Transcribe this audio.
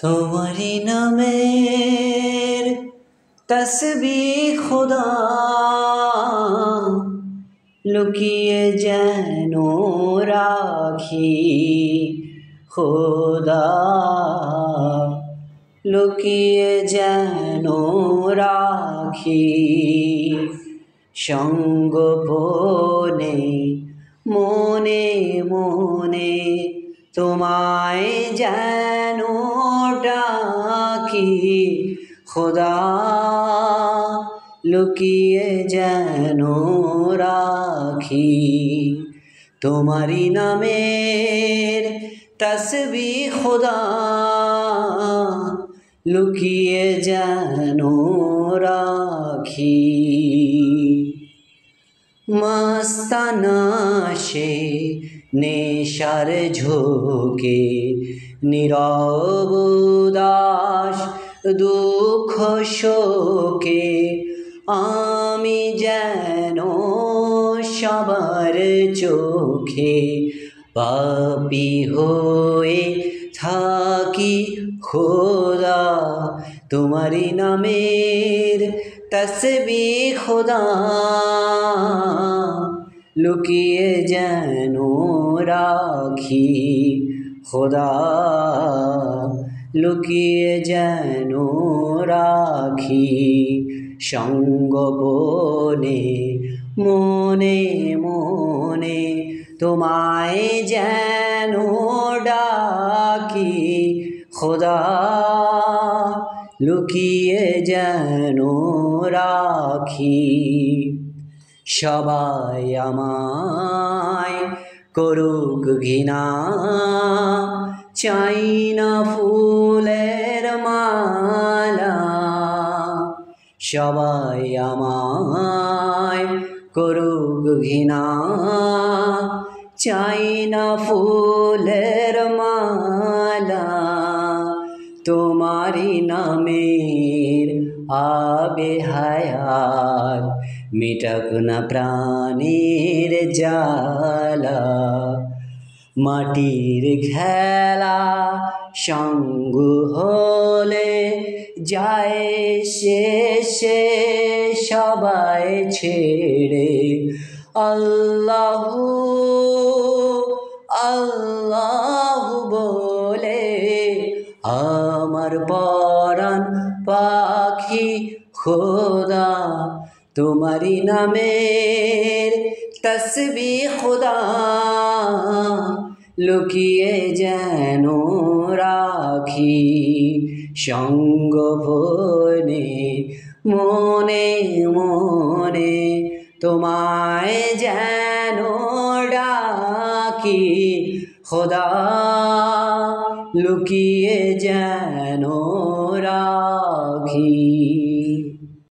তোমারি নামের তসবিহ খুদা লুকিয়ে যেন রাখি খোদা, লুকিয়ে যেন রাখি সঙ্গোপনে মনে মনে তোমায় যেন ডাকি খোদা, লুকিয়ে যেন রাখি তোমারি নামের তসবিহ খুদা লুকিয়ে যেন রাখি। মস্তানা সে নেশার ঝোঁকে নীরব উদাস দুঃখ শোকে আমি যেন সবার চোখে পাপী হয়ে থাকি খোদা, তোমারি নামের তসবিহ খুদা লুকিয়ে যেন রাখি খোদা, লুকিয়ে যেন রাখি সঙ্গোপনে মনে মনে তোমায় যেন ডাকি খোদা, লুকিয়ে যেন রাখি। সবাই আমায় করুক ঘৃণা, চাই না ফুলের মালা। সবাই আমায় করুক ঘৃণা, চাই না ফুলের মালা। তোমারি নামের আবে হায়াত মিটাক না প্রাণের জ্বালা। মাটির খেলা সঙ্গ হলে যায় শেষে সবাই ছেড়ে আল্লাহু আল্লাহু বলে আমার পরাণ পাখি খোদা, তোমারি নামের তসবিহ খুদা লুকিয়ে যেন রাখি সঙ্গোপনে মনে মনে তোমায় যেন ডাকি খোদা, লুকিয়ে যেন রাখি।